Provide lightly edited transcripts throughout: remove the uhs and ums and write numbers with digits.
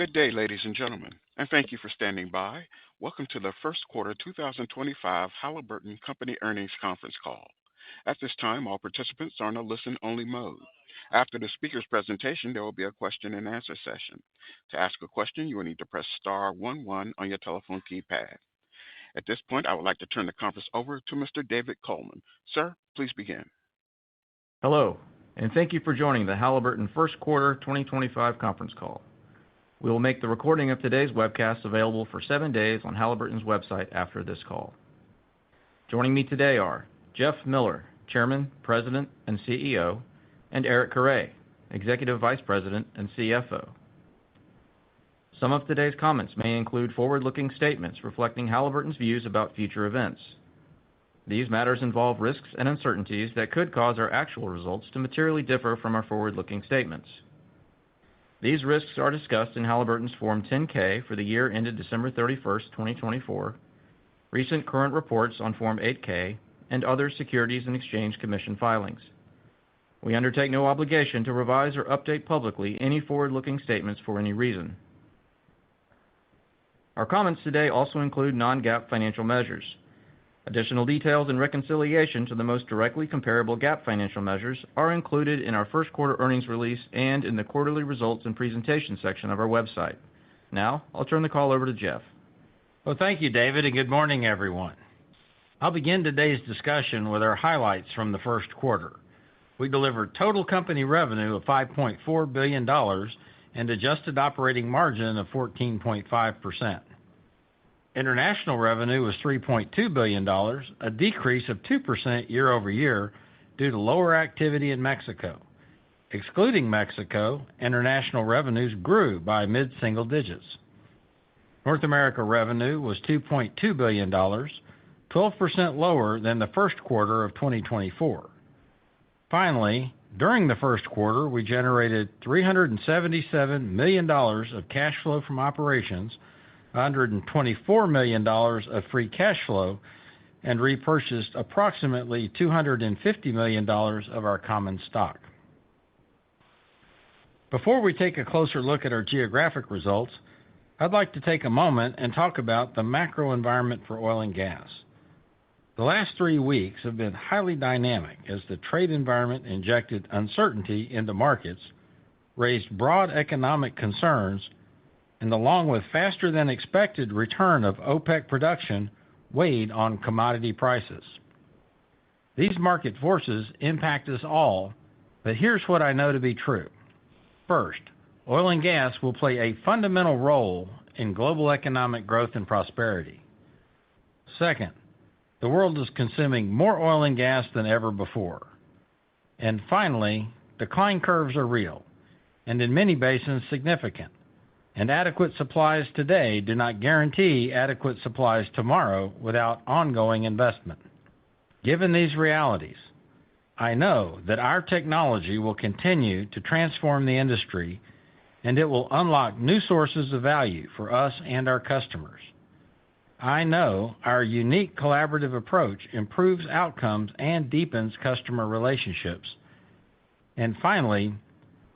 Good day, ladies and gentlemen, and thank you for standing by. Welcome to the first quarter 2025 Halliburton Company earnings conference call. At this time, all participants are in a listen-only mode. After the speaker's presentation, there will be a question-and-answer session. To ask a question, you will need to press star 11 on your telephone keypad. At this point, I would like to turn the conference over to Mr. David Coleman. Sir, please begin. Hello, and thank you for joining the Halliburton first quarter 2025 conference call. We will make the recording of today's webcast available for 7 days on Halliburton's website after this call. Joining me today are Jeff Miller, Chairman, President, and CEO, and Eric Carre, Executive Vice President and CFO. Some of today's comments may include forward-looking statements reflecting Halliburton's views about future events. These matters involve risks and uncertainties that could cause our actual results to materially differ from our forward-looking statements. These risks are discussed in Halliburton's Form 10-K for the year ended December 31, 2024, recent current reports on Form 8-K, and other Securities and Exchange Commission filings. We undertake no obligation to revise or update publicly any forward-looking statements for any reason. Our comments today also include non-GAAP financial measures. Additional details and reconciliation to the most directly comparable GAAP financial measures are included in our first quarter earnings release and in the quarterly results and presentation section of our website. Now, I'll turn the call over to Jeff. Well, thank you, David, and good morning, everyone. I'll begin today's discussion with our highlights from the first quarter. We delivered total company revenue of $5.4 billion and adjusted operating margin of 14.5%. International revenue was $3.2 billion, a decrease of 2% year over year due to lower activity in Mexico. Excluding Mexico, international revenues grew by mid-single digits. North America revenue was $2.2 billion, 12% lower than the first quarter of 2024. Finally, during the first quarter, we generated $377 million of cash flow from operations, $124 million of free cash flow, and repurchased approximately $250 million of our common stock. Before we take a closer look at our geographic results, I'd like to take a moment and talk about the macro environment for oil and gas. The last 3 weeks have been highly dynamic as the trade environment injected uncertainty into markets, raised broad economic concerns, and along with faster-than-expected return of OPEC production, weighed on commodity prices. These market forces impact us all, but here's what I know to be true. First, oil and gas will play a fundamental role in global economic growth and prosperity. Second, the world is consuming more oil and gas than ever before. And finally, decline curves are real, and in many basins significant. And adequate supplies today do not guarantee adequate supplies tomorrow without ongoing investment. Given these realities, I know that our technology will continue to transform the industry, and it will unlock new sources of value for us and our customers. I know our unique collaborative approach improves outcomes and deepens customer relationships. And finally,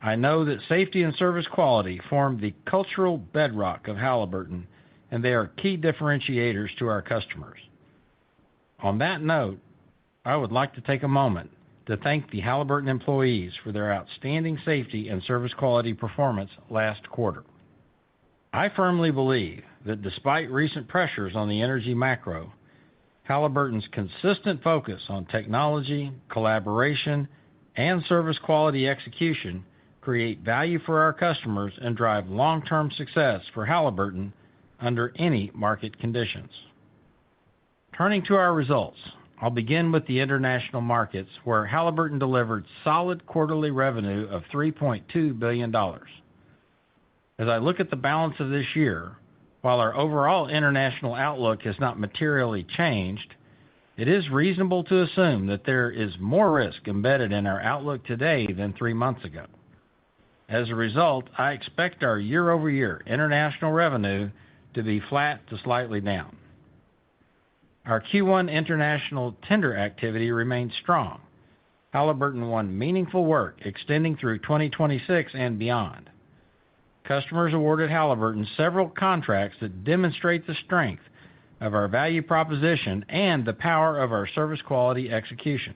I know that safety and service quality form the cultural bedrock of Halliburton, and they are key differentiators to our customers. On that note, I would like to take a moment to thank the Halliburton employees for their outstanding safety and service quality performance last quarter. I firmly believe that despite recent pressures on the energy macro, Halliburton's consistent focus on technology, collaboration, and service quality execution create value for our customers and drive long-term success for Halliburton under any market conditions. Turning to our results, I'll begin with the international markets, where Halliburton delivered solid quarterly revenue of $3.2 billion. As I look at the balance of this year, while our overall international outlook has not materially changed, it is reasonable to assume that there is more risk embedded in our outlook today than 3 months ago. As a result, I expect our year-over-year international revenue to be flat to slightly down. Our Q1 international tender activity remains strong. Halliburton won meaningful work extending through 2026 and beyond. customers awarded Halliburton several contracts that demonstrate the strength of our value proposition and the power of our service quality execution.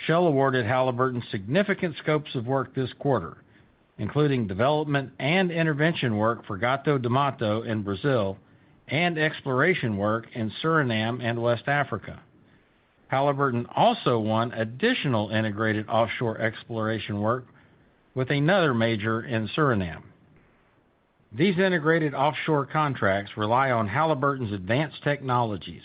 Shell awarded Halliburton significant scopes of work this quarter, including development and intervention work for Gato de Mato in Brazil and exploration work in Suriname and West Africa. Halliburton also won additional integrated offshore exploration work with another major in Suriname. These integrated offshore contracts rely on Halliburton's advanced technologies,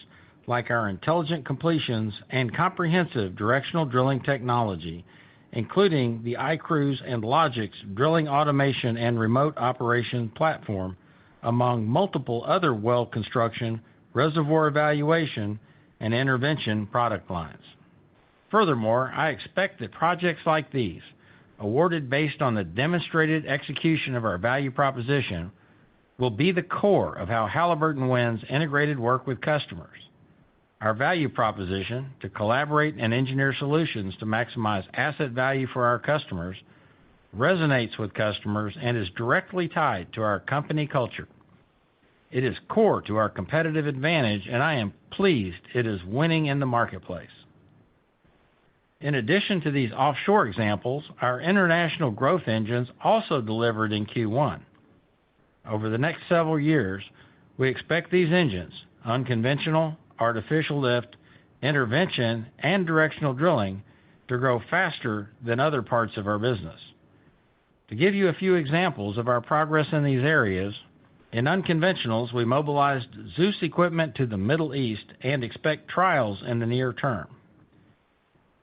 like our intelligent completions and comprehensive directional drilling technology, including the iCruise and Logix drilling automation and remote operation platform, among multiple other well construction, reservoir evaluation, and intervention product lines. Furthermore, I expect that projects like these, awarded based on the demonstrated execution of our value proposition, will be the core of how Halliburton wins integrated work with customers. Our value proposition to collaborate and engineer solutions to maximize asset value for our customers resonates with customers and is directly tied to our company culture. It is core to our competitive advantage, and I am pleased it is winning in the marketplace. In addition to these offshore examples, our international growth engines also delivered in Q1. Over the next several years, we expect these engines, unconventional, artificial lift, intervention, and directional drilling, to grow faster than other parts of our business. To give you a few examples of our progress in these areas, in unconventionals, we mobilized Zeus equipment to the Middle East and expect trials in the near term.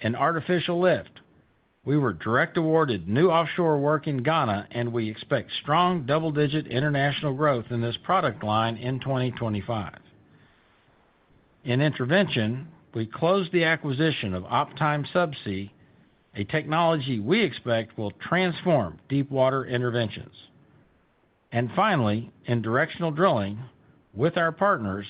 In artificial lift, we were direct awarded new offshore work in Ghana, and we expect strong double-digit international growth in this product line in 2025. In intervention, we closed the acquisition of Optime Subsea, a technology we expect will transform deep-water interventions. And finally, in directional drilling, with our partners,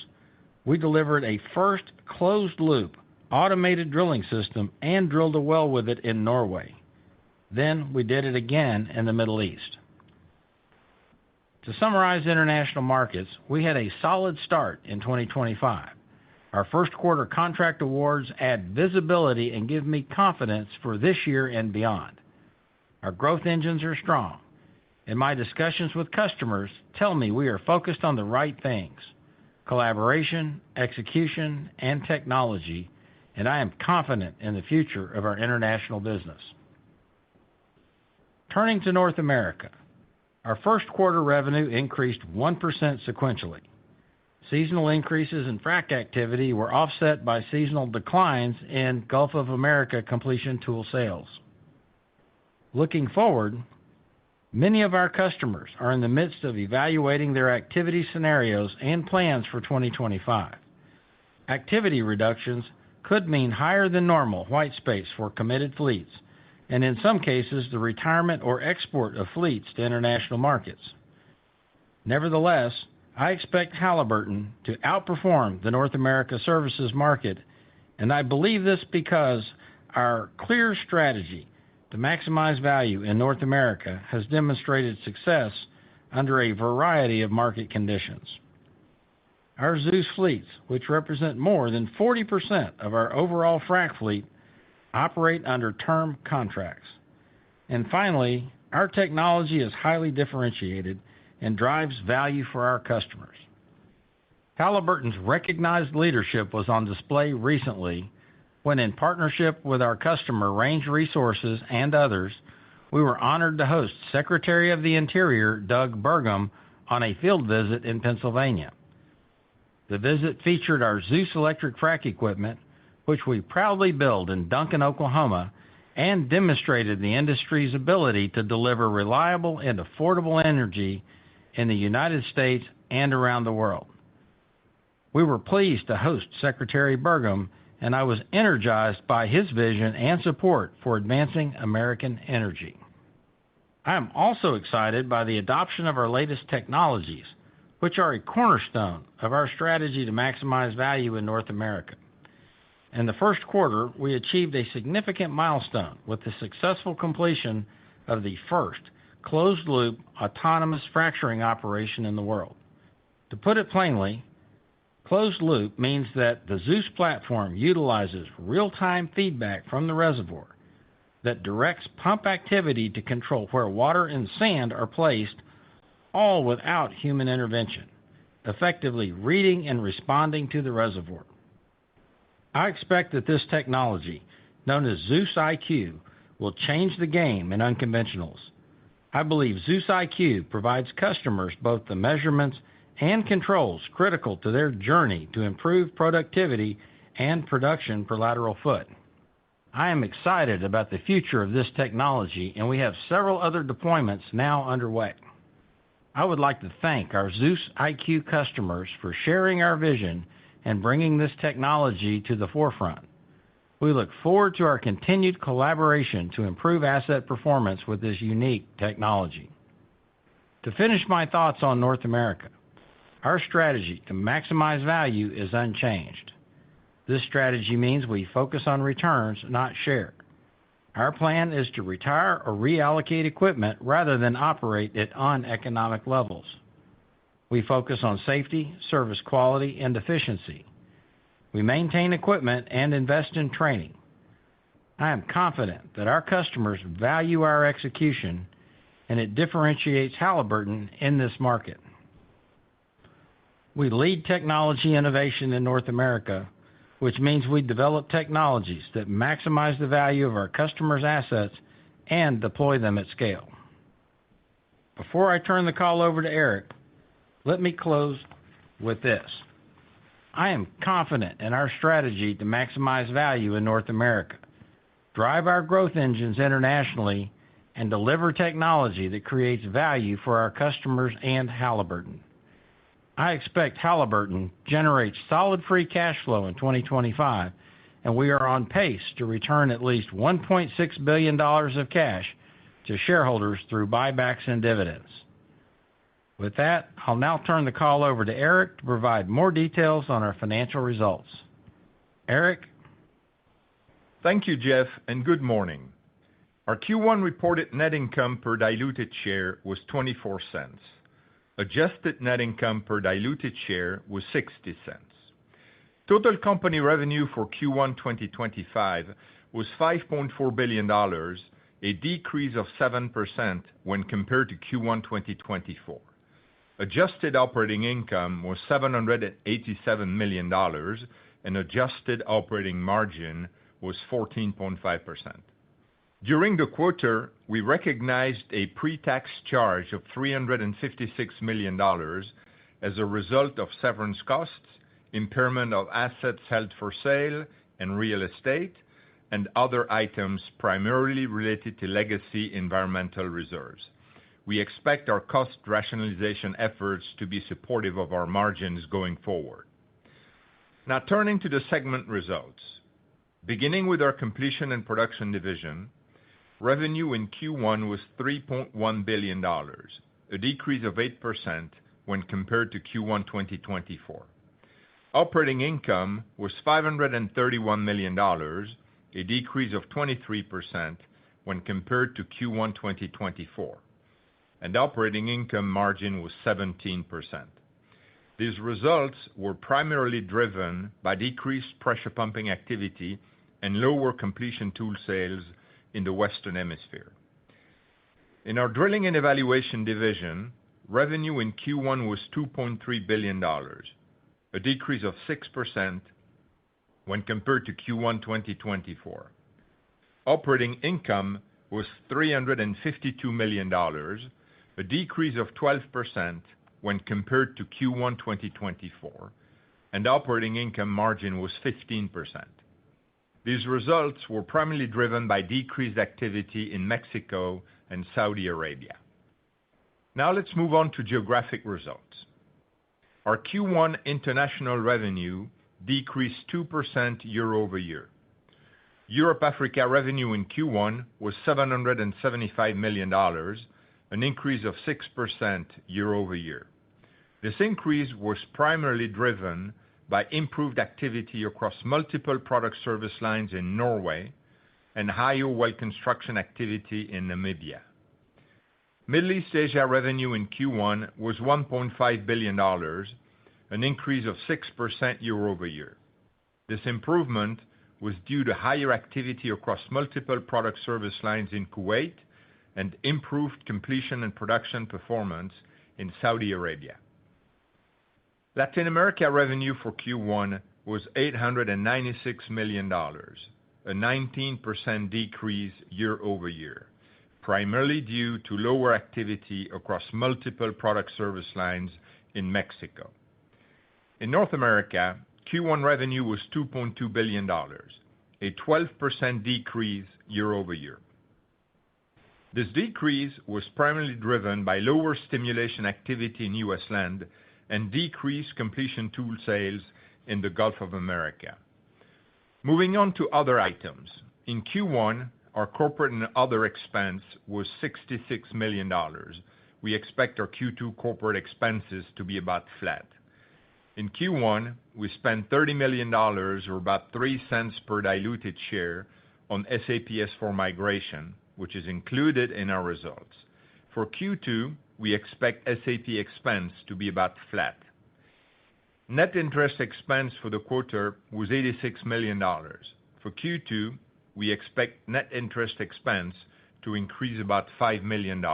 we delivered a first closed-loop automated drilling system and drilled a well with it in Norway. Then we did it again in the Middle East. To summarize international markets, we had a solid start in 2025. Our first quarter contract awards add visibility and give me confidence for this year and beyond. Our growth engines are strong, and my discussions with customers tell me we are focused on the right things: collaboration, execution, and technology, and I am confident in the future of our international business. Turning to North America, our first quarter revenue increased 1% sequentially. Seasonal increases in frac activity were offset by seasonal declines in Gulf of America completion tool sales. Looking forward, many of our customers are in the midst of evaluating their activity scenarios and plans for 2025. Activity reductions could mean higher than normal white space for committed fleets, and in some cases, the retirement or export of fleets to international markets. Nevertheless, I expect Halliburton to outperform the North America services market, and I believe this because our clear strategy to maximize value in North America has demonstrated success under a variety of market conditions. Our Zeus fleets, which represent more than 40% of our overall frac fleet, operate under term contracts. And finally, our technology is highly differentiated and drives value for our customers. Halliburton's recognized leadership was on display recently when, in partnership with our customer Range Resources and others, we were honored to host Secretary of the Interior Doug Burgum on a field visit in Pennsylvania. The visit featured our Zeus electric frac equipment, which we proudly build in Duncan, Oklahoma, and demonstrated the industry's ability to deliver reliable and affordable energy in the United States and around the world. We were pleased to host Secretary Burgum, and I was energized by his vision and support for advancing American energy. I am also excited by the adoption of our latest technologies, which are a cornerstone of our strategy to maximize value in North America. In the first quarter, we achieved a significant milestone with the successful completion of the first closed-loop, autonomous fracturing operation in the world. To put it plainly, closed-loop means that the Zeus platform utilizes real-time feedback from the reservoir that directs pump activity to control where water and sand are placed, all without human intervention, effectively reading and responding to the reservoir. I expect that this technology, known as Zeus IQ, will change the game in unconventionals. I believe Zeus IQ provides customers both the measurements and controls critical to their journey to improve productivity and production per lateral foot. I am excited about the future of this technology, and we have several other deployments now underway. I would like to thank our Zeus IQ customers for sharing our vision and bringing this technology to the forefront. We look forward to our continued collaboration to improve asset performance with this unique technology. To finish my thoughts on North America, our strategy to maximize value is unchanged. This strategy means we focus on returns, not share. Our plan is to retire or reallocate equipment rather than operate at uneconomic levels. We focus on safety, service quality, and efficiency. We maintain equipment and invest in training. I am confident that our customers value our execution, and it differentiates Halliburton in this market. We lead technology innovation in North America, which means we develop technologies that maximize the value of our customers' assets and deploy them at scale. Before I turn the call over to Eric, let me close with this. I am confident in our strategy to maximize value in North America, drive our growth engines internationally, and deliver technology that creates value for our customers and Halliburton. I expect Halliburton generates solid free cash flow in 2025, and we are on pace to return at least $1.6 billion of cash to shareholders through buybacks and dividends. With that, I'll now turn the call over to Eric to provide more details on our financial results. Eric? Thank you, Jeff, and good morning. Our Q1 reported net income per diluted share was 24 cents. Adjusted net income per diluted share was 60 cents. Total company revenue for Q1 2025 was $5.4 billion, a decrease of 7% when compared to Q1 2024. Adjusted operating income was $787 million, and adjusted operating margin was 14.5%. During the quarter, we recognized a pre-tax charge of $356 million as a result of severance costs, impairment of assets held for sale and real estate, and other items primarily related to legacy environmental reserves. We expect our cost rationalization efforts to be supportive of our margins going forward. Now turning to the segment results. Beginning with our completion and production division, revenue in Q1 was $3.1 billion, a decrease of 8% when compared to Q1 2024. Operating income was $531 million, a decrease of 23% when compared to Q1 2024, and operating income margin was 17%. These results were primarily driven by decreased pressure pumping activity and lower completion tool sales in the Western Hemisphere. In our drilling and evaluation division, revenue in Q1 was $2.3 billion, a decrease of 6% when compared to Q1 2024. Operating income was $352 million, a decrease of 12% when compared to Q1 2024, and operating income margin was 15%. These results were primarily driven by decreased activity in Mexico and Saudi Arabia. Now let's move on to geographic results. Our Q1 international revenue decreased 2% year over year. Europe-Africa revenue in Q1 was $775 million, an increase of 6% year over year. This increase was primarily driven by improved activity across multiple product service lines in Norway and higher well construction activity in Namibia. Middle East Asia revenue in Q1 was $1.5 billion, an increase of 6% year-over-year. This improvement was due to higher activity across multiple product service lines in Kuwait and improved completion and production performance in Saudi Arabia. Latin America revenue for Q1 was $896 million, a 19% decrease year-over-year, primarily due to lower activity across multiple product service lines in Mexico. In North America, Q1 revenue was $2.2 billion, a 12% decrease year-over-year. This decrease was primarily driven by lower stimulation activity in U.S. land and decreased completion tool sales in the Gulf of America. Moving on to other items. In Q1, our corporate and other expense was $66 million. We expect our Q2 corporate expenses to be about flat. In Q1, we spent $30 million, or about 3 cents per diluted share, on SAP S/4 migration, which is included in our results. For Q2, we expect SAP expense to be about flat. Net interest expense for the quarter was $86 million. For Q2, we expect net interest expense to increase about $5 million.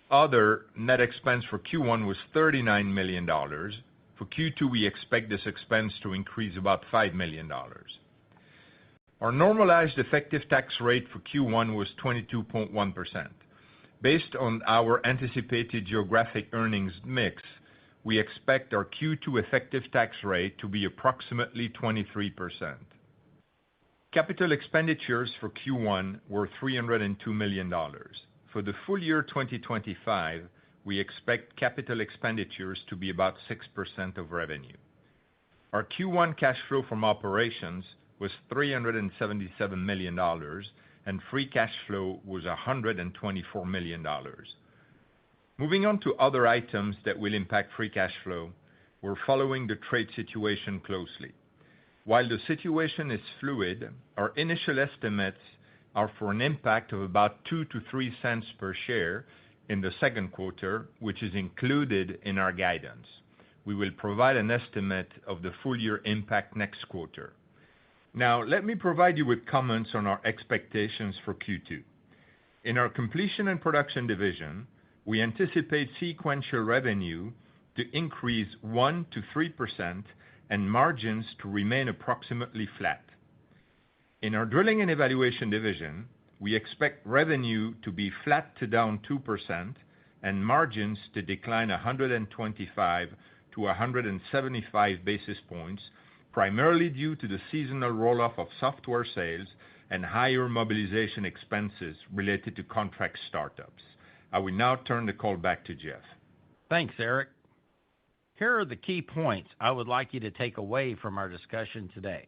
Other net expense for Q1 was $39 million. For Q2, we expect this expense to increase about $5 million. Our normalized effective tax rate for Q1 was 22.1%. Based on our anticipated geographic earnings mix, we expect our Q2 effective tax rate to be approximately 23%. Capital expenditures for Q1 were $302 million. For the full year 2025, we expect capital expenditures to be about 6% of revenue. Our Q1 cash flow from operations was $377 million, and free cash flow was $124 million. Moving on to other items that will impact free cash flow, we're following the trade situation closely. While the situation is fluid, our initial estimates are for an impact of about 2 to 3 cents per share in the second quarter, which is included in our guidance. We will provide an estimate of the full year impact next quarter. Now, let me provide you with comments on our expectations for Q2. In our completion and production division, we anticipate sequential revenue to increase 1 to 3% and margins to remain approximately flat. In our drilling and evaluation division, we expect revenue to be flat to down 2% and margins to decline 125 to 175 basis points, primarily due to the seasonal roll-off of software sales and higher mobilization expenses related to contract startups. I will now turn the call back to Jeff. Thanks, Eric. Here are the key points I would like you to take away from our discussion today.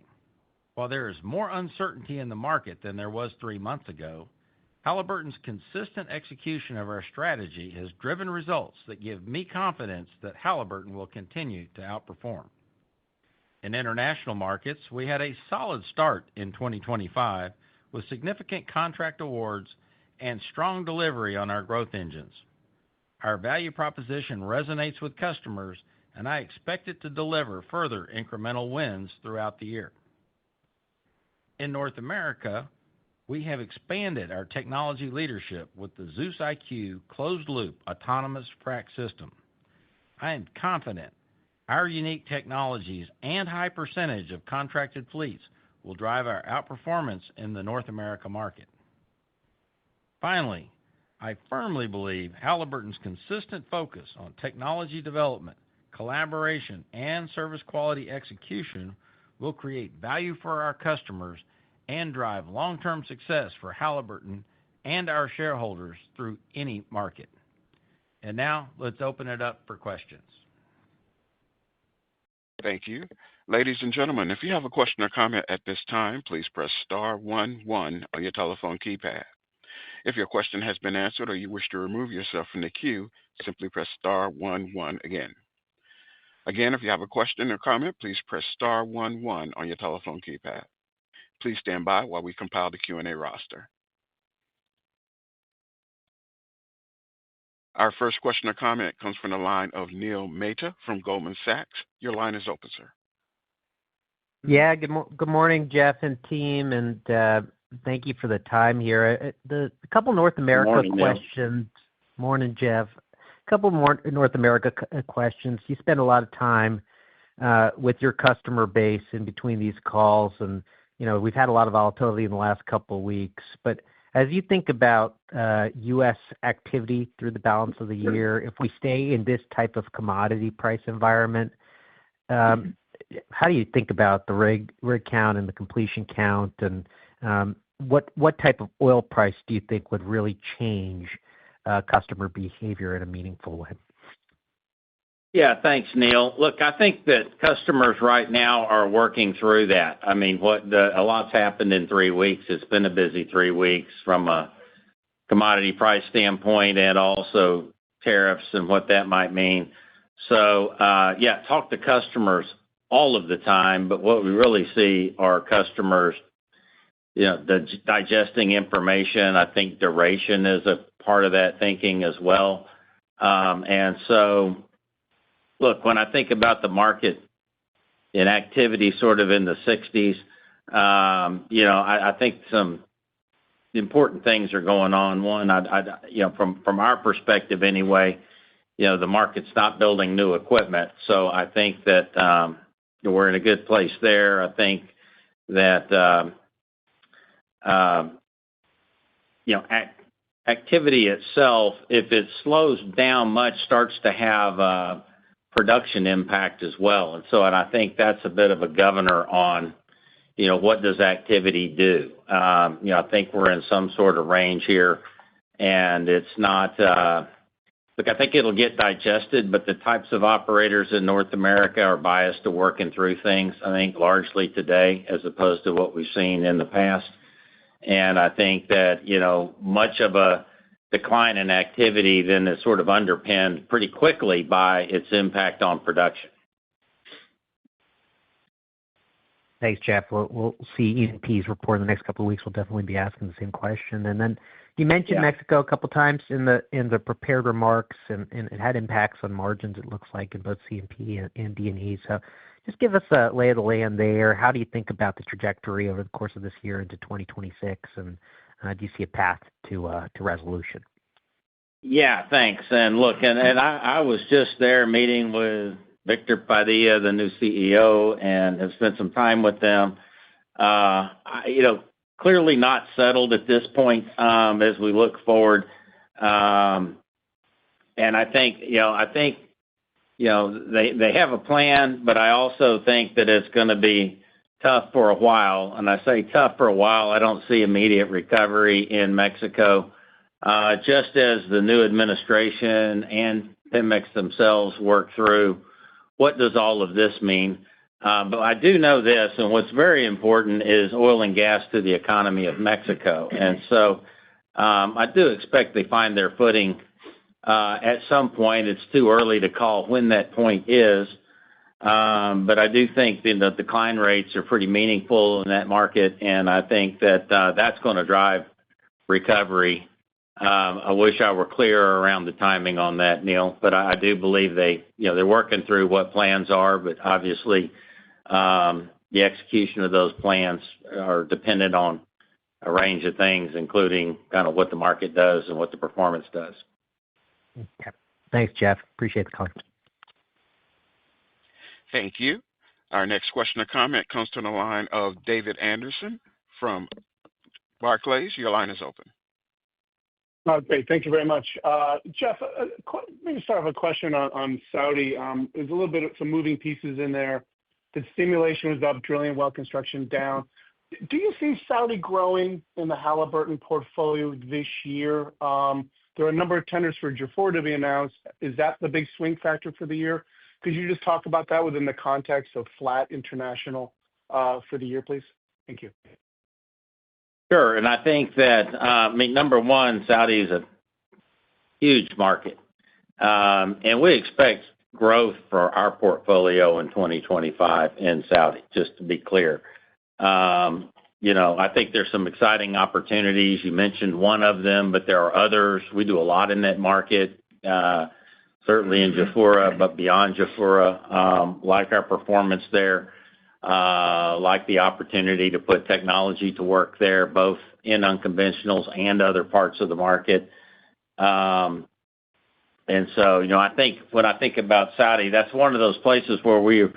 While there is more uncertainty in the market than there was 3 months ago, Halliburton's consistent execution of our strategy has driven results that give me confidence that Halliburton will continue to outperform. In international markets, we had a solid start in 2025 with significant contract awards and strong delivery on our growth engines. Our value proposition resonates with customers, and I expect it to deliver further incremental wins throughout the year. In North America, we have expanded our technology leadership with the Zeus IQ closed-loop autonomous frac system. I am confident our unique technologies and high percentage of contracted fleets will drive our outperformance in the North America market. Finally, I firmly believe Halliburton's consistent focus on technology development, collaboration, and service quality execution will create value for our customers and drive long-term success for Halliburton and our shareholders through any market. And now, let's open it up for questions. Thank you. Ladies and gentlemen, if you have a question or comment at this time, please press star 11 on your telephone keypad. If your question has been answered or you wish to remove yourself from the queue, simply press star 11 again. Again, if you have a question or comment, please press star 11 on your telephone keypad. Please stand by while we compile the Q&A roster. Our first question or comment comes from the line of Neil Mehta from Goldman Sachs. Your line is open, sir. Yeah, good morning, Jeff and team, and thank you for the time here. A couple North America questions. Morning, Jeff. A couple more North America questions. You spend a lot of time with your customer base in between these calls, and we've had a lot of volatility in the last couple of weeks. But as you think about U.S. activity through the balance of the year, if we stay in this type of commodity price environment, how do you think about the rig count and the completion count, and what type of oil price do you think would really change customer behavior in a meaningful way? Yeah, thanks, Neil. Look, I think that customers right now are working through that. I mean, a lot's happened in 3 weeks. It's been a busy 3 weeks from a commodity price standpoint and also tariffs and what that might mean. So, yeah, talk to customers all of the time, but what we really see are customers, digesting information. I think duration is a part of that thinking as well. And so, look, when I think about the market in activity sort of in the 60s, I think some important things are going on. One, from our perspective anyway, the market's not building new equipment. So I think that we're in a good place there. I think that activity itself, if it slows down much, starts to have production impact as well. And I think that's a bit of a governor on, what does activity do? I think we're in some sort of range here, and it's not. Look, I think it'll get digested, but the types of operators in North America are biased to working through things, I think, largely today, as opposed to what we've seen in the past. And I think that, much of a decline in activity then is sort of underpinned pretty quickly by its impact on production. Thanks, Jeff. We'll see E&P's report in the next couple of weeks. We'll definitely be asking the same question. And then you mentioned Mexico a couple times in the prepared remarks, and it had impacts on margins, it looks like, in both C&P and D&E. So just give us a lay of the land there. How do you think about the trajectory over the course of this year into 2026, and do you see a path to resolution? Yeah, thanks. And look, and I was just there meeting with Victor Padilla, the new CEO, and have spent some time with them. Clearly not settled at this point as we look forward. And I think they have a plan, but I also think that it's going to be tough for a while. And I say tough for a while. I don't see immediate recovery in Mexico, just as the new administration and Pemex themselves work through what does all of this mean. But I do know this, and what's very important is oil and gas to the economy of Mexico. And so I do expect they find their footing at some point. It's too early to call when that point is. But I do think the decline rates are pretty meaningful in that market, and I think that that's going to drive recovery. I wish I were clearer around the timing on that, Neil, but I do believe they're working through what plans are, but obviously the execution of those plans are dependent on a range of things, including kind of what the market does and what the performance does. Okay. Thanks, Jeff. Appreciate the comment. Thank you. Our next question or comment comes to the line of David Anderson from Barclays. Your line is open. Great. Thank you very much. Jeff, maybe start with a question on Saudi. There's a little bit of some moving pieces in there. The stimulation was up, drilling and well construction down. Do you see Saudi growing in the Halliburton portfolio this year? There are a number of tenders for Jafurah to be announced. Is that the big swing factor for the year? Could you just talk about that within the context of flat international for the year, please? Thank you. Sure. And I think that, number one, Saudi is a huge market. And we expect growth for our portfolio in 2025 in Saudi, just to be clear. I think there's some exciting opportunities. You mentioned one of them, but there are others. We do a lot in that market. certainly in Jafurah, but beyond Jafurah. Like our performance there, like the opportunity to put technology to work there, both in unconventionals and other parts of the market. And so, I think when I think about Saudi, that's one of those places where we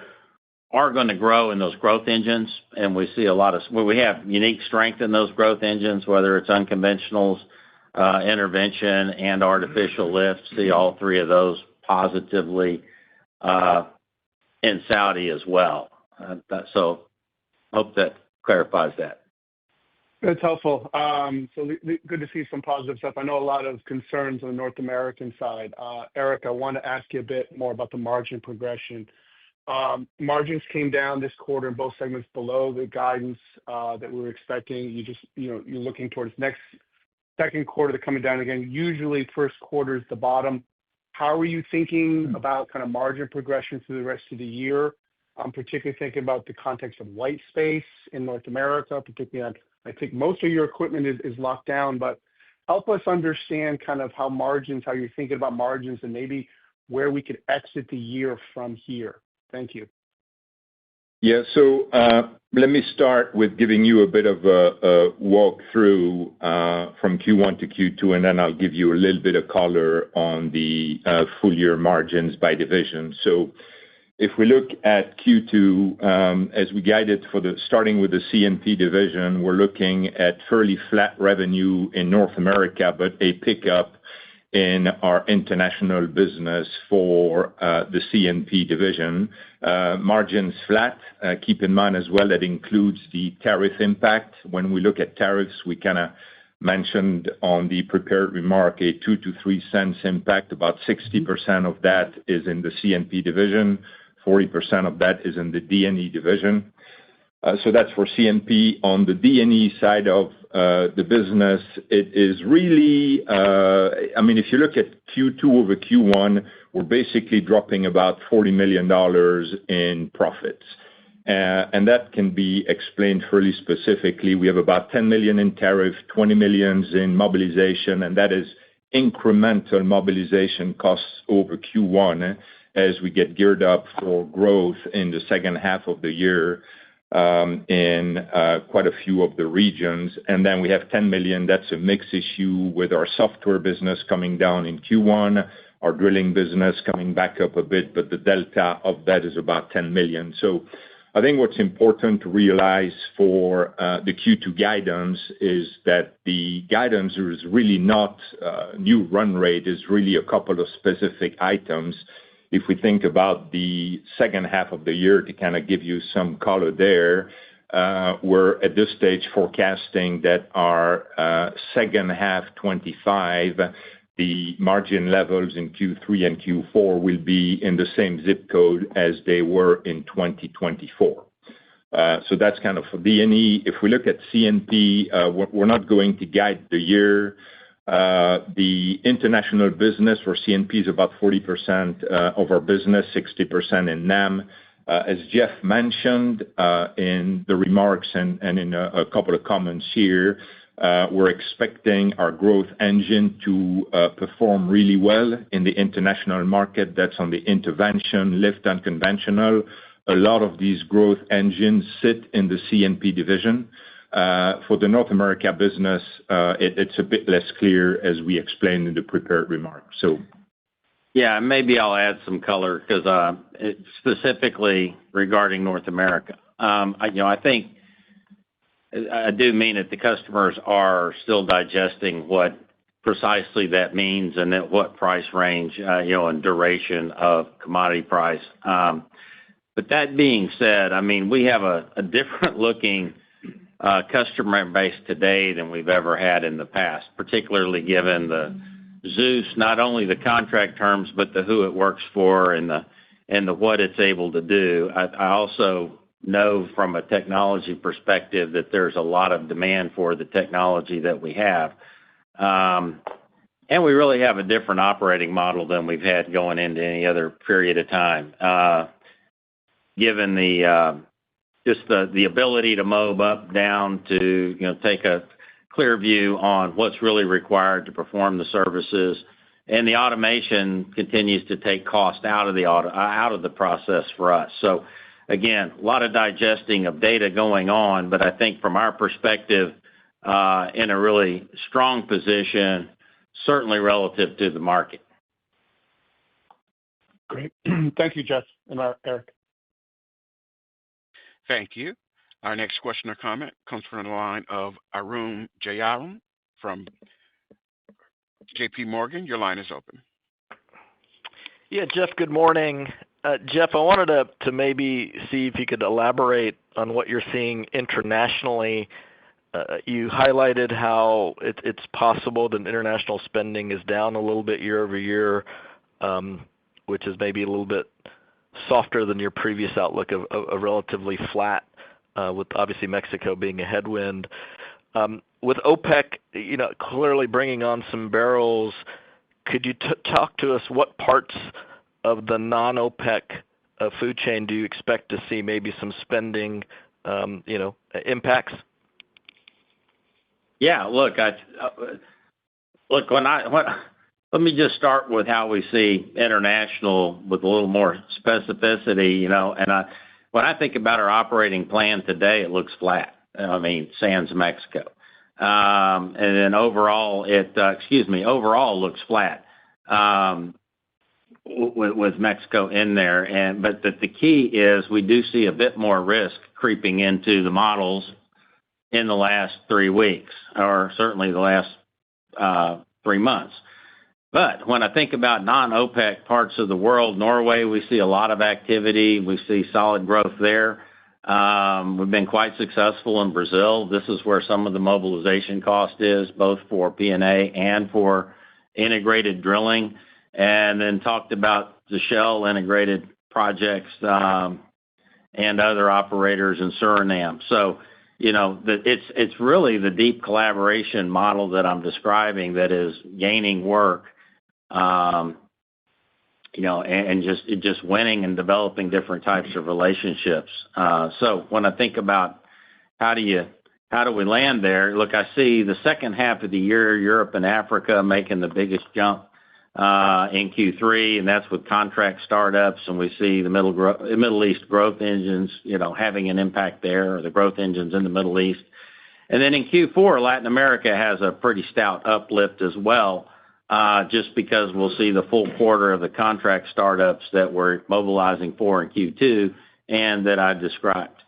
are going to grow in those growth engines, and we see where we have unique strength in those growth engines, whether it's unconventionals, intervention, and artificial lift. See all three of those positively in Saudi as well. So hope that clarifies that. That's helpful. So good to see some positive stuff. I know a lot of concerns on the North American side. Eric, I want to ask you a bit more about the margin progression. Margins came down this quarter in both segments below the guidance that we were expecting. You're looking towards second quarter, they're coming down again. Usually, first quarter is the bottom. How are you thinking about kind of margin progression through the rest of the year? I'm particularly thinking about the context of white space in North America, particularly on, I think most of your equipment is locked down, but help us understand kind of how you're thinking about margins and maybe where we could exit the year from here. Thank you. Yeah, so let me start with giving you a bit of a walkthrough from Q1 to Q2, and then I'll give you a little bit of color on the full year margins by division. So if we look at Q2, as we guided starting with the C&P division, we're looking at fairly flat revenue in North America, but a pickup in our international business for the C&P division. Margins flat. Keep in mind as well that includes the tariff impact. When we look at tariffs, we kind of mentioned on the prepared remark a 2 to 3 cents impact. About 60% of that is in the C&P division. 40% of that is in the D&E division. So that's for C&P. On the D&E side of the business, it is really, if you look at Q2 over Q1, we're basically dropping about $40 million in profits. And that can be explained fairly specifically. We have about $10 million in tariff, $20 million in mobilization, and that is incremental mobilization costs over Q1 as we get geared up for growth in the second half of the year in quite a few of the regions. And then we have $10 million. That's a mixed issue with our software business coming down in Q1, our drilling business coming back up a bit, but the delta of that is about $10 million. So I think what's important to realize for the Q2 guidance is that the guidance is really not new run rate, is really a couple of specific items. If we think about the second half of the year, to kind of give you some color there, we're at this stage forecasting that our second half 2025, the margin levels in Q3 and Q4 will be in the same zip code as they were in 2024. So that's kind of for D&E. If we look at C&P, we're not going to guide the year. The international business for C&P is about 40% of our business, 60% in NAM. As Jeff mentioned in the remarks and in a couple of comments here, we're expecting our growth engine to perform really well in the international market. That's on the intervention, lift, unconventional. A lot of these growth engines sit in the C&P division. For the North America business, it's a bit less clear as we explained in the prepared remarks. So, yeah, maybe I'll add some color because specifically regarding North America, I think I do mean that the customers are still digesting what precisely that means and at what price range, and duration of commodity price. But that being said, we have a different looking customer base today than we've ever had in the past, particularly given the Zeus, not only the contract terms, but the who it works for and the what it's able to do. I also know from a technology perspective that there's a lot of demand for the technology that we have. And we really have a different operating model than we've had going into any other period of time. Given just the ability to mob up, down, to take a clear view on what's really required to perform the services and the automation continues to take cost out of the process for us. So again, a lot of digesting of data going on, but I think from our perspective, in a really strong position, certainly relative to the market. Great. Thank you, Jeff and Eric. Thank you. Our next question or comment comes from the line of Arun Jayaram from J.P. Morgan. Your line is open. Yeah, Jeff, good morning. Jeff, I wanted to maybe see if you could elaborate on what you're seeing internationally. You highlighted how it's possible that international spending is down a little bit year over year, which is maybe a little bit softer than your previous outlook of relatively flat, with obviously Mexico being a headwind. With OPEC, clearly bringing on some barrels, could you talk to us what parts of the non-OPEC food chain do you expect to see maybe some spending, impacts? Yeah, look, let me just start with how we see international with a little more specificity, and when I think about our operating plan today, it looks flat. I mean, sans Mexico. And then overall, overall looks flat with Mexico in there. But the key is we do see a bit more risk creeping into the models in the last 3 weeks, or certainly the last 3 months. But when I think about non-OPEC parts of the world, Norway, we see a lot of activity. We see solid growth there. We've been quite successful in Brazil. This is where some of the mobilization cost is, both for P&A and for integrated drilling. And then talked about the Shell integrated projects and other operators in Suriname. So, it's really the deep collaboration model that I'm describing that is gaining work, and just winning and developing different types of relationships. So when I think about how do we land there, look, I see the second half of the year, Europe and Africa making the biggest jump in Q3, and that's with contract startups, and we see the Middle East growth engines, having an impact there, or the growth engines in the Middle East. And then in Q4, Latin America has a pretty stout uplift as well, just because we'll see the full quarter of the contract startups that we're mobilizing for in Q2 and that I described.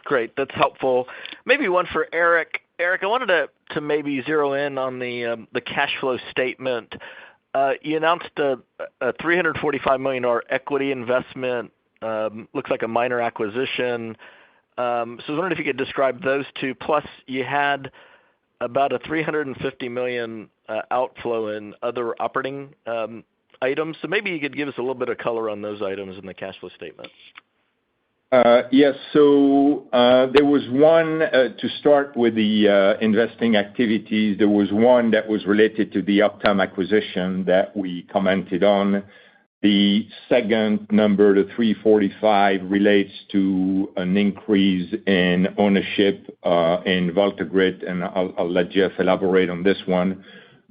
Great, that's helpful. Maybe one for Eric. Eric, I wanted to maybe zero in on the cash flow statement. You announced a $345 million equity investment. Looks like a minor acquisition. So I was wondering if you could describe those two. Plus, you had about a $350 million outflow in other operating items. So maybe you could give us a little bit of color on those items in the cash flow statement. Yes. So there was one, to start with the investing activities, there was one that was related to the Optum acquisition that we commented on. The second number, the 345, relates to an increase in ownership in VoltaGrid, and I'll let Jeff elaborate on this one.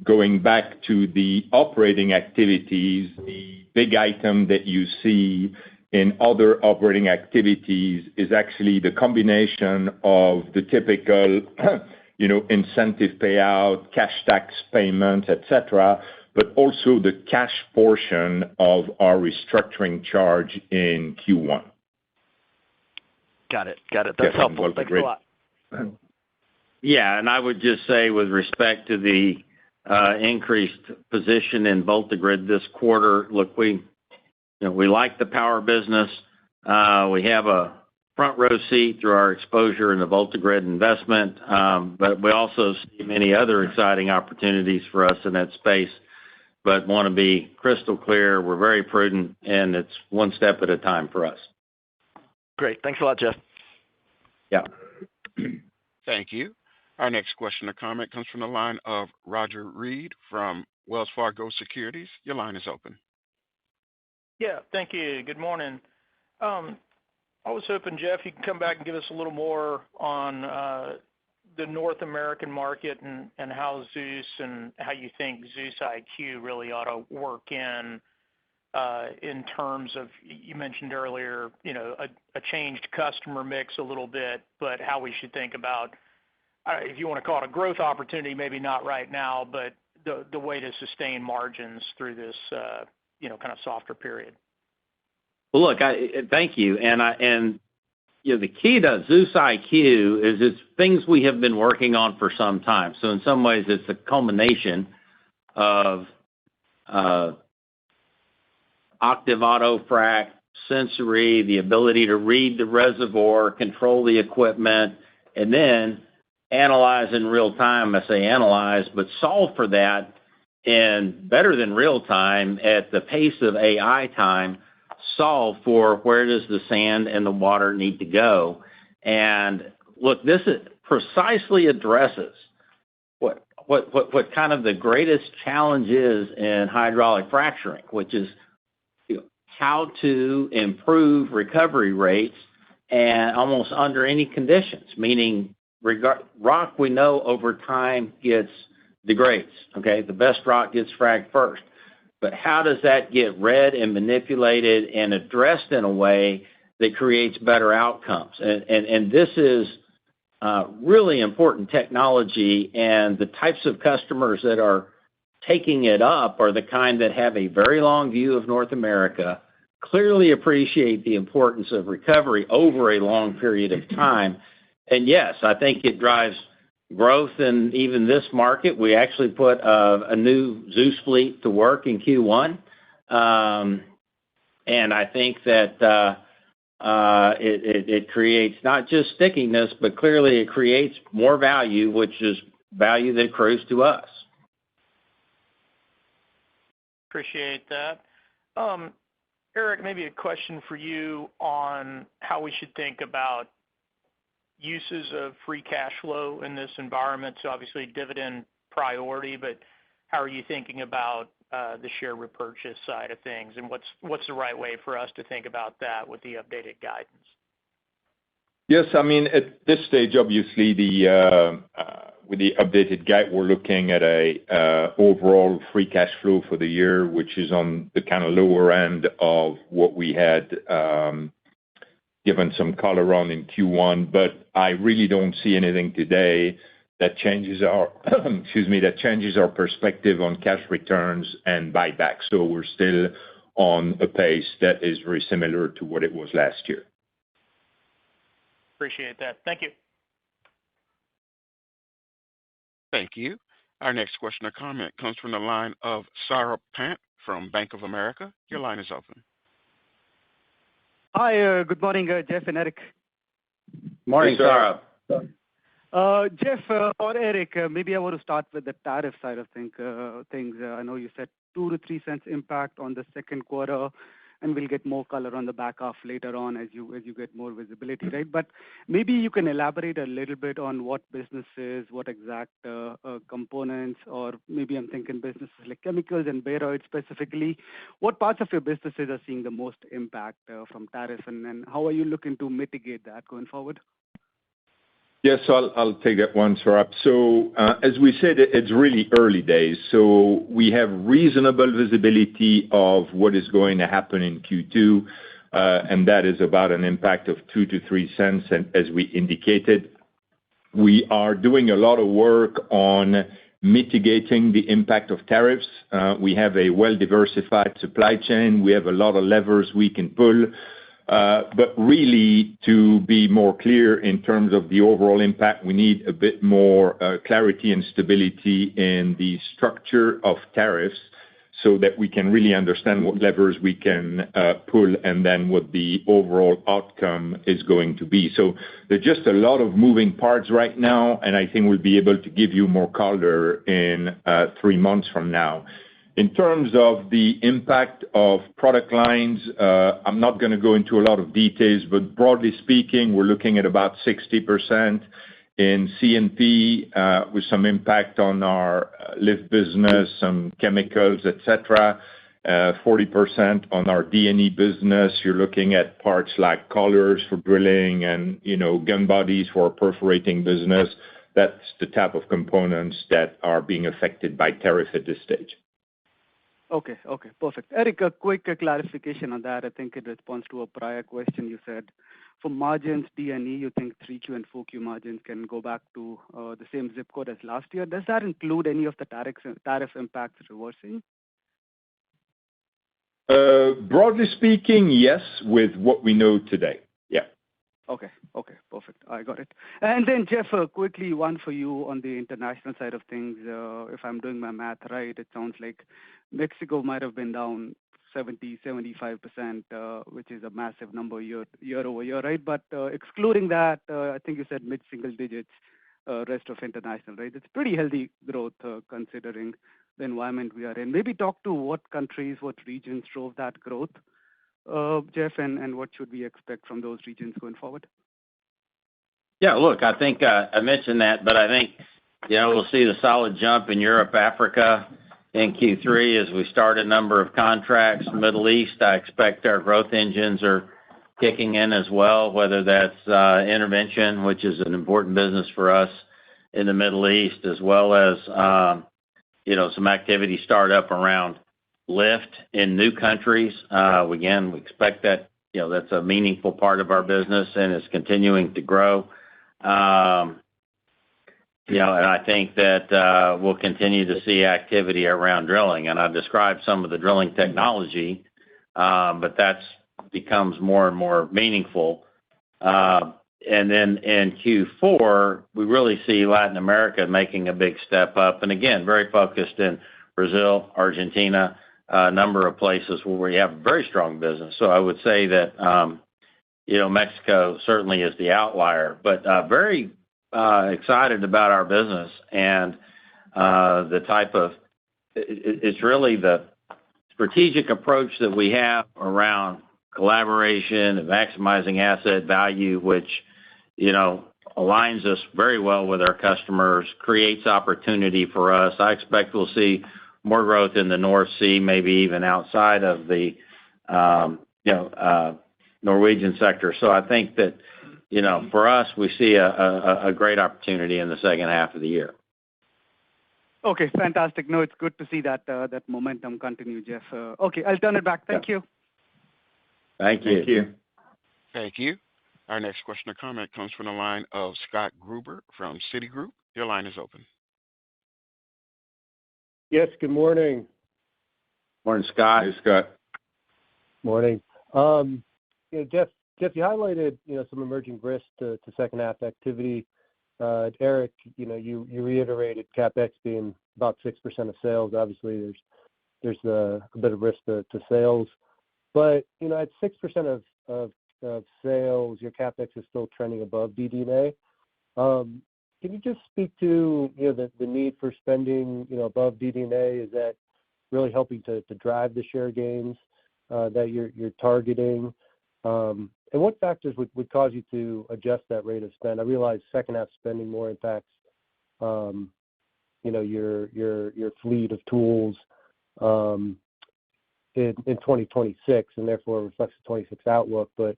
Going back to the operating activities, the big item that you see in other operating activities is actually the combination of the typical, incentive payout, cash tax payments, etc., but also the cash portion of our restructuring charge in Q1. Got it. That's helpful. Thanks a lot. Yeah, and I would just say with respect to the increased position in VoltaGrid this quarter, look, we like the power business. We have a front row seat through our exposure in the VoltaGrid investment, but we also see many other exciting opportunities for us in that space. But want to be crystal clear, we're very prudent, and it's one step at a time for us. Great. Thanks a lot, Jeff. Yeah. Thank you. Our next question or comment comes from the line of Roger Reed from Wells Fargo Securities. Your line is open. Yeah, thank you. Good morning. I was hoping, Jeff, you could come back and give us a little more on the North American market and how Zeus and how you think Zeus IQ really ought to work in terms of, you mentioned earlier, a changed customer mix a little bit, but how we should think about, if you want to call it a growth opportunity, maybe not right now, but the way to sustain margins through this, kind of softer period. Well, look, thank you. And the key to Zeus IQ is it's things we have been working on for some time. So in some ways, it's a culmination of Octave Auto Frac, Sensory, the ability to read the reservoir, control the equipment, and then analyze in real time. I say analyze, but solve for that in better than real time at the pace of AI time. Solve for where does the sand and the water need to go. And look, this precisely addresses what kind of the greatest challenge is in hydraulic fracturing, which is how to improve recovery rates and almost under any conditions, meaning rock we know over time degrades. Okay, the best rock gets fracked first. But how does that get read and manipulated and addressed in a way that creates better outcomes? And this is really important technology, and the types of customers that are taking it up are the kind that have a very long view of North America, clearly appreciate the importance of recovery over a long period of time. And yes, I think it drives growth in even this market. We actually put a new Zeus fleet to work in Q1. And I think that it creates not just stickiness, but clearly it creates more value, which is value that accrues to us. Appreciate that. Eric, maybe a question for you on how we should think about uses of free cash flow in this environment. So obviously dividend priority, but how are you thinking about the share repurchase side of things, and what's the right way for us to think about that with the updated guidance? Yes, I mean, at this stage, obviously, with the updated guide, we're looking at a overall free cash flow for the year, which is on the kind of lower end of what we had given some color on in Q1. But I really don't see anything today that changes our perspective on cash returns and buyback. So we're still on a pace that is very similar to what it was last year. Appreciate that. Thank you. Thank you. Our next question or comment comes from the line of Saurabh Pant from Bank of America. Your line is open. Hi, good morning, Jeff and Eric. Morning, Saurabh. Jeff or Eric, maybe I want to start with the tariff side of things. I know you said 2 to 3 cents impact on the second quarter, and we'll get more color on the back half later on as you get more visibility, right? But maybe you can elaborate a little bit on what businesses, what exact components, or maybe I'm thinking businesses like chemicals and Bayreuth specifically. What parts of your businesses are seeing the most impact from tariffs, and how are you looking to mitigate that going forward? Yes, I'll take that one, Saurabh. So as we said, it's really early days. So we have reasonable visibility of what is going to happen in Q2, and that is about an impact of 2 to 3 cents. And as we indicated, we are doing a lot of work on mitigating the impact of tariffs. We have a well-diversified supply chain. We have a lot of levers we can pull. But really, to be more clear in terms of the overall impact, we need a bit more clarity and stability in the structure of tariffs so that we can really understand what levers we can pull and then what the overall outcome is going to be. So there's just a lot of moving parts right now, and I think we'll be able to give you more color in 3 months from now. In terms of the impact of product lines, I'm not going to go into a lot of details, but broadly speaking, we're looking at about 60% in C&P with some impact on our lift business, some chemicals, etc. 40% on our D&E business. You're looking at parts like collars for drilling and gun bodies for our perforating business. that's the type of components that are being affected by tariff at this stage. Okay, perfect. Eric, a quick clarification on that. I think in response to a prior question, you said for margins, D&E, you think 3Q and 4Q margins can go back to the same zip code as last year. Does that include any of the tariff impacts reversing? Broadly speaking, yes, with what we know today. Yeah. Okay, perfect. I got it. And then, Jeff, quickly, one for you on the international side of things. If I'm doing my math right, it sounds like Mexico might have been down 70-75%, which is a massive number year over year, right? But excluding that, I think you said mid-single digits, rest of international, right? It's pretty healthy growth considering the environment we are in. Maybe talk to what countries, what regions drove that growth, Jeff, and what should we expect from those regions going forward? Yeah, look, I think I mentioned that, but I think, we'll see the solid jump in Europe, Africa in Q3 as we start a number of contracts. Middle East, I expect our growth engines are kicking in as well, whether that's intervention, which is an important business for us in the Middle East, as well as, some activity startup around lift in new countries. Again, we expect that, that's a meaningful part of our business and it's continuing to grow. And I think that we'll continue to see activity around drilling. And I've described some of the drilling technology, but that's becomes more and more meaningful. And then in Q4, we really see Latin America making a big step up. And again, very focused in Brazil, Argentina, a number of places where we have very strong business. So I would say that, Mexico certainly is the outlier, but very excited about our business and the type of, it's really the strategic approach that we have around collaboration and maximizing asset value, which, aligns us very well with our customers, creates opportunity for us. I expect we'll see more growth in the North Sea, maybe even outside of the, Norwegian sector. So I think that, for us, we see a great opportunity in the second half of the year. Okay, fantastic. No, it's good to see that that momentum continue, Jeff. Okay, I'll turn it back. Thank you. Thank you. Thank you. Thank you. Our next question or comment comes from the line of Scott Gruber from Citigroup. Your line is open. Yes, good morning. Morning, Scott. Hey, Scott. Morning. Jeff, you highlighted, some emerging risks to second half activity. Eric, you reiterated CapEx being about 6% of sales. Obviously, there's a bit of risk to sales. But, at 6% of sales, your CapEx is still trending above DD&A. Can you just speak to, the need for spending, above DD&A? Is that really helping to drive the share gains that you're targeting? And what factors would cause you to adjust that rate of spend? I realize second half spending more impacts, your fleet of tools in 2026, and therefore reflects the 26 outlook. But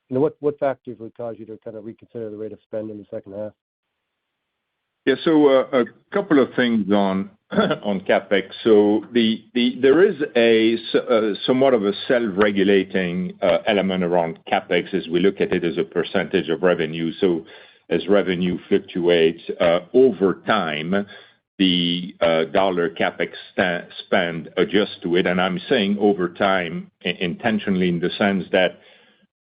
what factors would cause you to kind of reconsider the rate of spend in the second half? Yeah, so a couple of things on CapEx. So there is a somewhat of a self-regulating element around CapEx as we look at it as a percentage of revenue. So as revenue fluctuates over time, the dollar CapEx spend adjusts to it. And I'm saying over time intentionally in the sense that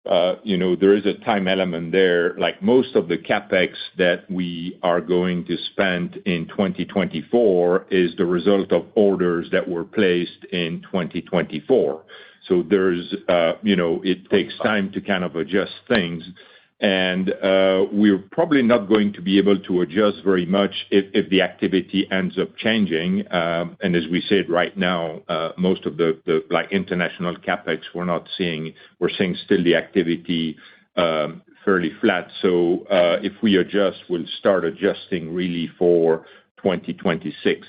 there is a time element there. Like most of the CapEx that we are going to spend in 2024 is the result of orders that were placed in 2024. So there's, it takes time to kind of adjust things. And we're probably not going to be able to adjust very much if the activity ends up changing. And as we said right now, most of the international CapEx we're seeing still the activity fairly flat. So if we adjust, we'll start adjusting really for 2026.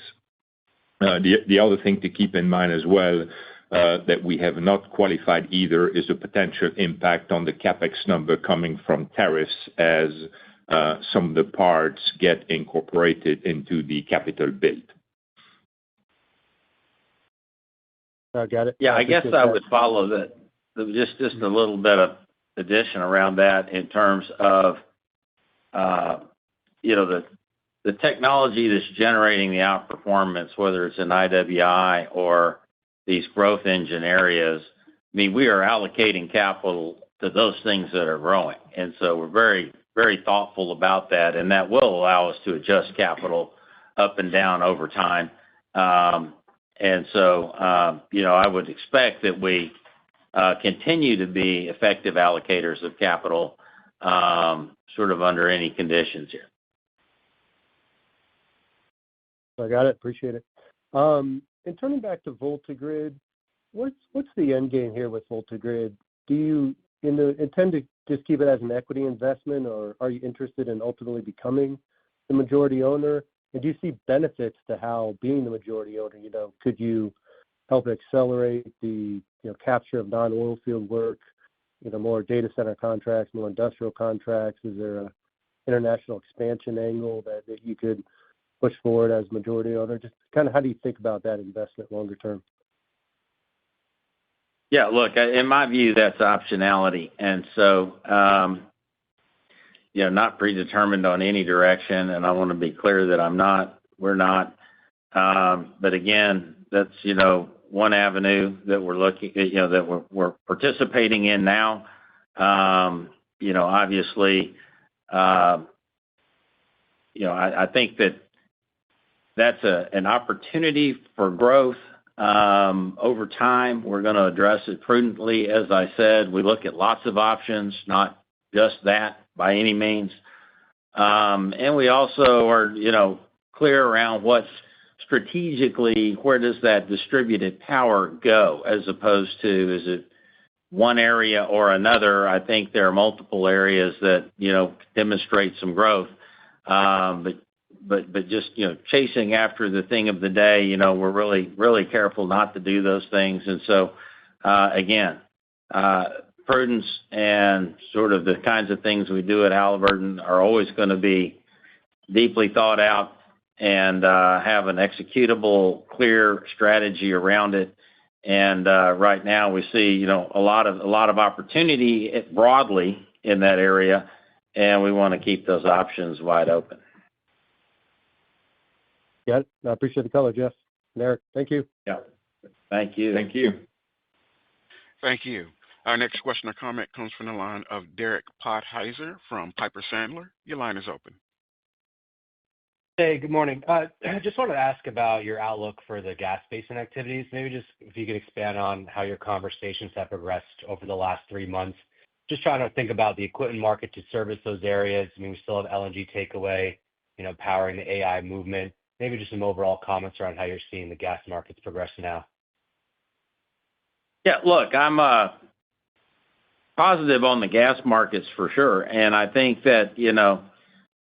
The other thing to keep in mind as well that we have not qualified either is a potential impact on the CapEx number coming from tariffs as some of the parts get incorporated into the capital build. Got it. Yeah, I guess I would follow that. Just a little bit of addition around that in terms of, the technology that's generating the outperformance, whether it's in IWI or these growth engine areas. I mean, we are allocating capital to those things that are growing. And so we're very, very thoughtful about that. And that will allow us to adjust capital up and down over time. And so, I would expect that we continue to be effective allocators of capital sort of under any conditions here. I got it. Appreciate it. And turning back to VoltaGrid, what's the end game here with VoltaGrid? Do you intend to just keep it as an equity investment, or are you interested in ultimately becoming the majority owner? And do you see benefits to HAL being the majority owner? Could you help accelerate the capture of non-oil field work, more data center contracts, more industrial contracts? Is there an international expansion angle that you could push forward as majority owner? Just kind of how do you think about that investment longer term? Yeah, look, in my view, that's optionality. And so, not predetermined on any direction. And I want to be clear that we're not. But again, that's, one avenue that we're looking at, that we're participating in now. Obviously, I think that's an opportunity for growth. Over time, we're going to address it prudently. As I said, we look at lots of options, not just that by any means. And we also are, clear around what's strategically, where does that distributed power go, as opposed to, is it one area or another? I think there are multiple areas that, demonstrate some growth. But just, chasing after the thing of the day, we're really, really careful not to do those things. And so, again, prudence and sort of the kinds of things we do at Halliburton are always going to be deeply thought out and have an executable, clear strategy around it. And right now we see, a lot of opportunity broadly in that area, and we want to keep those options wide open. Yeah, I appreciate the color, Jeff and Eric. Thank you. Yeah. Thank you. Thank you. Thank you. Our next question or comment comes from the line of Derek Podhaizer from Piper Sandler. Your line is open. Hey, good morning. I just wanted to ask about your outlook for the gas basin activities. Maybe just if you could expand on how your conversations have progressed over the last 3 months. Just trying to think about the equipment market to service those areas. I mean, we still have LNG takeaway, powering the AI movement. Maybe just some overall comments around how you're seeing the gas markets progress now. Yeah, look, I'm positive on the gas markets for sure. And I think that,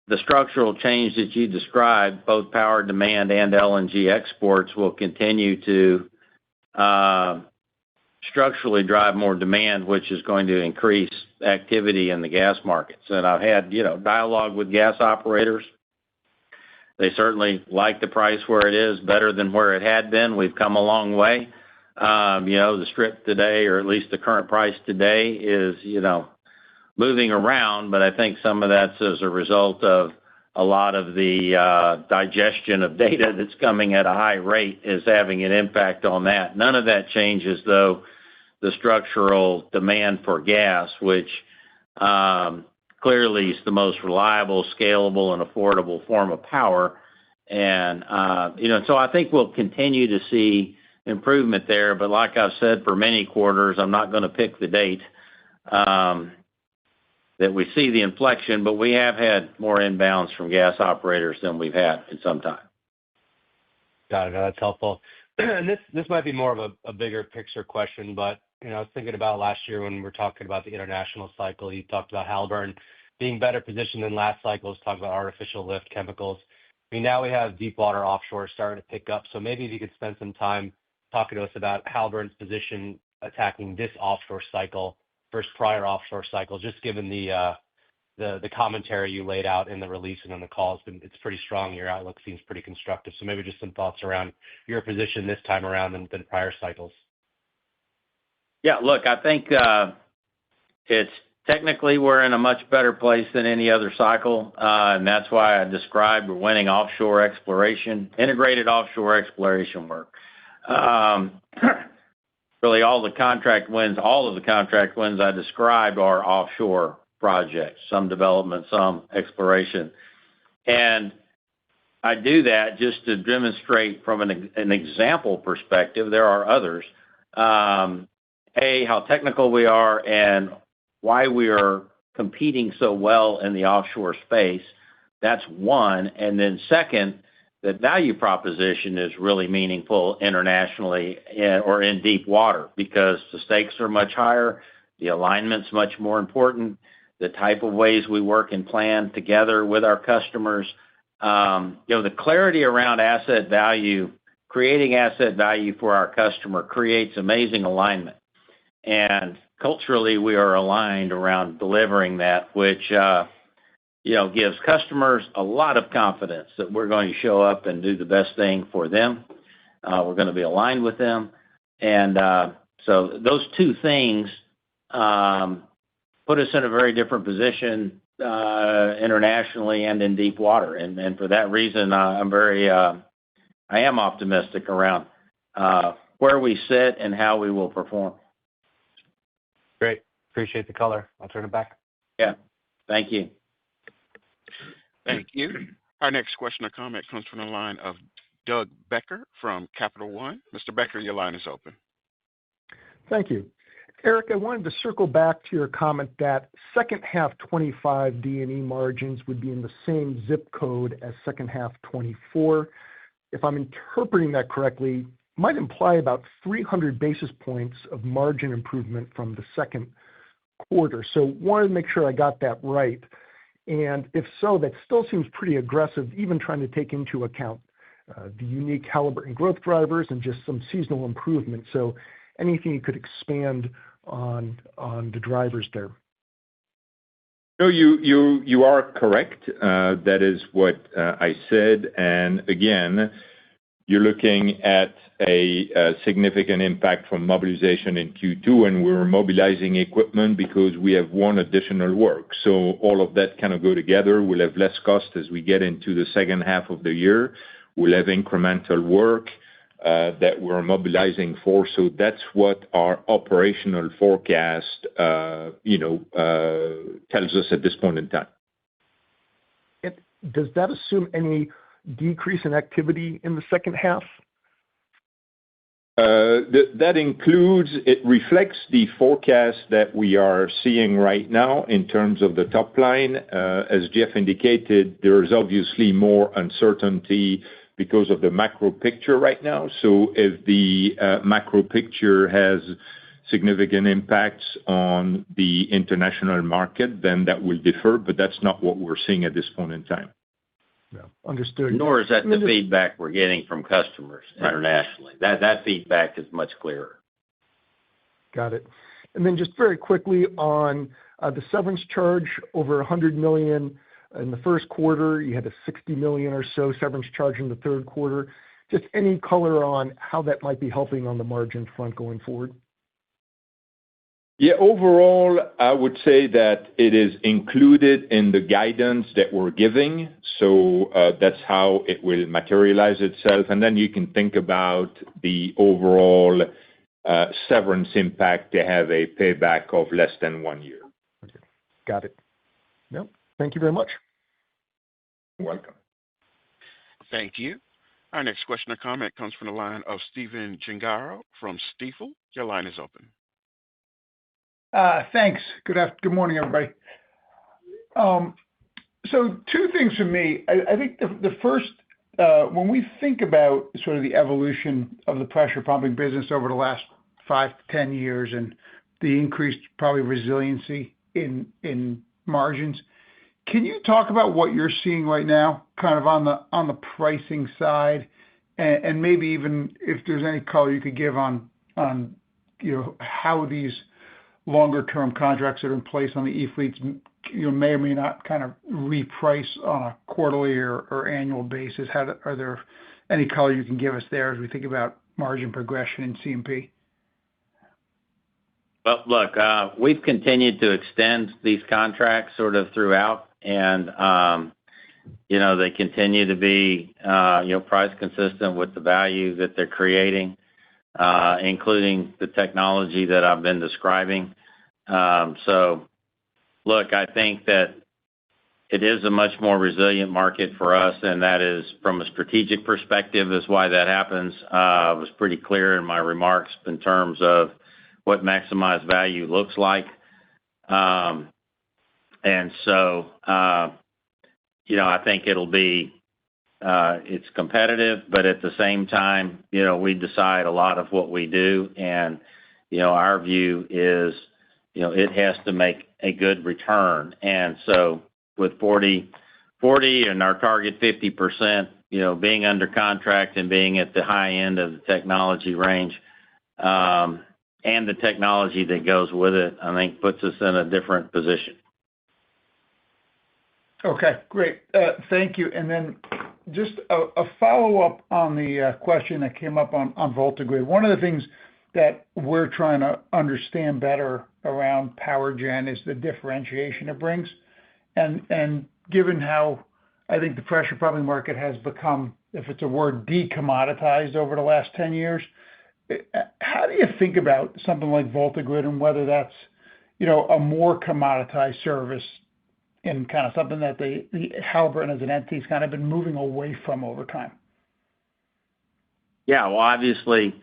the structural change that you described, both power demand and LNG exports, will continue to structurally drive more demand, which is going to increase activity in the gas markets. And I've had, dialogue with gas operators. They certainly like the price where it is, better than where it had been. We've come a long way. The strip today, or at least the current price today, is, moving around, but I think some of that's as a result of a lot of the digestion of data that's coming at a high rate is having an impact on that. None of that changes, though, the structural demand for gas, which clearly is the most reliable, scalable, and affordable form of power. And, so I think we'll continue to see improvement there. But like I've said for many quarters, I'm not going to pick the date that we see the inflection, but we have had more inbounds from gas operators than we've had in some time. Got it. No, that's helpful. And this might be more of a bigger picture question, but I was thinking about last year when we were talking about the international cycle. You talked about Halliburton being better positioned than last cycles, talked about artificial lift chemicals. I mean, now we have deep water offshore starting to pick up. So maybe if you could spend some time talking to us about Halliburton's position attacking this offshore cycle versus prior offshore cycles, just given the the commentary you laid out in the release and on the call it's pretty strong. Your outlook seems pretty constructive. So maybe just some thoughts around your position this time around than prior cycles. Yeah, look, I think it's technically we're in a much better place than any other cycle, and that's why I described we're winning offshore exploration, integrated offshore exploration work. Really, all of the contract wins I described are offshore projects, some development, some exploration. And I do that just to demonstrate from an example perspective. There are others. How technical we are and why we are competing so well in the offshore space. That's one. And then second, the value proposition is really meaningful internationally or in deep water because the stakes are much higher. The alignment's much more important. The type of ways we work and plan together with our customers. The clarity around asset value, creating asset value for our customer creates amazing alignment. And culturally, we are aligned around delivering that, which gives customers a lot of confidence that we're going to show up and do the best thing for them. We're going to be aligned with them. And so those two things put us in a very different position internationally and in deep water. And for that reason, I am optimistic around where we sit and how we will perform. Great. Appreciate the color. I'll turn it back. Yeah. Thank you. Thank you. Our next question or comment comes from the line of Doug Becker from Capital One. Mr. Becker, your line is open. Thank you. Eric, I wanted to circle back to your comment that second half 25 D&E margins would be in the same zip code as second half 24. If I'm interpreting that correctly, might imply about 300 basis points of margin improvement from the second quarter. So wanted to make sure I got that right. And if so, that still seems pretty aggressive, even trying to take into account the unique Halliburton growth drivers and just some seasonal improvement. So anything you could expand on the drivers there? No, you are correct. That is what I said. And again, you're looking at a significant impact from mobilization in Q2, and we're mobilizing equipment because we have one additional work. So all of that kind of go together. We'll have less cost as we get into the second half of the year. We'll have incremental work that we're mobilizing for. So that's what our operational forecast, tells us at this point in time. Does that assume any decrease in activity in the second half? That includes, it reflects the forecast that we are seeing right now in terms of the top line. As Jeff indicated, there is obviously more uncertainty because of the macro picture right now. So if the macro picture has significant impacts on the international market, then that will differ, but that's not what we're seeing at this point in time. Yeah, understood. Nor is that the feedback we're getting from customers internationally. That feedback is much clearer. Got it. And then just very quickly on the severance charge, over $100 million in the first quarter. You had a $60 million or so severance charge in the third quarter. Just any color on how that might be helping on the margin front going forward? Yeah, overall, I would say that it is included in the guidance that we're giving. So that's how it will materialize itself. And then you can think about the overall severance impact to have a payback of less than 1 year. Okay. Got it. Yep. Thank you very much. You're welcome. Thank you. Our next question or comment comes from the line of Stephen Gengaro from Stifel. Your line is open. Thanks. Good morning, everybody. So two things for me. I think the first, when we think about sort of the evolution of the pressure pumping business over the last 5 to 10 years and the increased probably resiliency in margins, can you talk about what you're seeing right now, kind of on the pricing side, and maybe even if there's any color you could give on how these longer-term contracts that are in place on the e-fleets, may or may not kind of reprice on a quarterly or annual basis? Are there any color you can give us there as we think about margin progression in C&P? Well, look, we've continued to extend these contracts sort of throughout, and they continue to be price consistent with the value that they're creating, including the technology that I've been describing. So, look, I think that it is a much more resilient market for us, and that is from a strategic perspective is why that happens. I was pretty clear in my remarks in terms of what maximized value looks like. And so, I think it'll be it's competitive, but at the same time, we decide a lot of what we do, and our view is, it has to make a good return. And so, with 40 and our target 50%, being under contract and being at the high end of the technology range, and the technology that goes with it, I think puts us in a different position. Okay, great. Thank you. And then just a follow-up on the question that came up on VoltaGrid. One of the things that we're trying to understand better around power gen is the differentiation it brings. And given how I think the pressure pumping market has become, if it's a word, decommoditized over the last 10 years, how do you think about something like VoltaGrid and whether that's, a more commoditized service and kind of something that the Halliburton as an entity has kind of been moving away from over time? Yeah, well, obviously,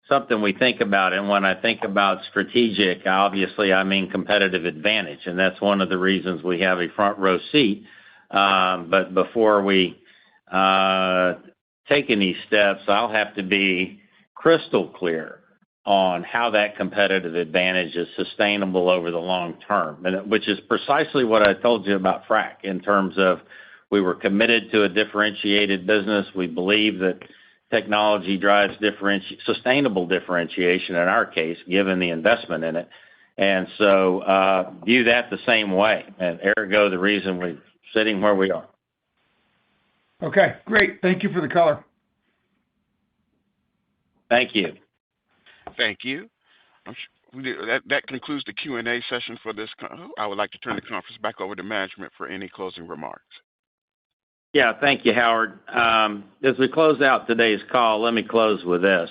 something we think about, and when I think about strategic, obviously I mean competitive advantage, and that's one of the reasons we have a front row seat. But before we take any steps, I'll have to be crystal clear on how that competitive advantage is sustainable over the long term, and which is precisely what I told you about frac in terms of we were committed to a differentiated business. We believe that technology drives sustainable differentiation in our case, given the investment in it. And so view that the same way, and ergo the reason we're sitting where we are. Okay, great. Thank you for the color. Thank you. Thank you. That concludes the Q&A session for this. I would like to turn the conference back over to management for any closing remarks. Yeah, thank you, Howard. As we close out today's call, let me close with this.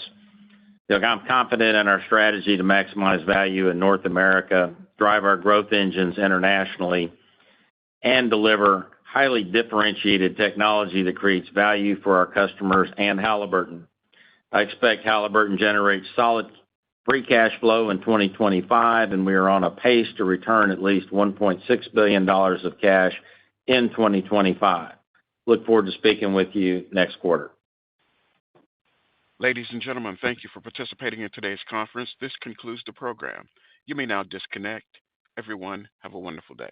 Look, I'm confident in our strategy to maximize value in North America, drive our growth engines internationally, and deliver highly differentiated technology that creates value for our customers and Halliburton. I expect Halliburton generates solid free cash flow in 2025, and we are on a pace to return at least $1.6 billion of cash in 2025. Look forward to speaking with you next quarter. Ladies and gentlemen, thank you for participating in today's conference. This concludes the program. You may now disconnect. Everyone, have a wonderful day.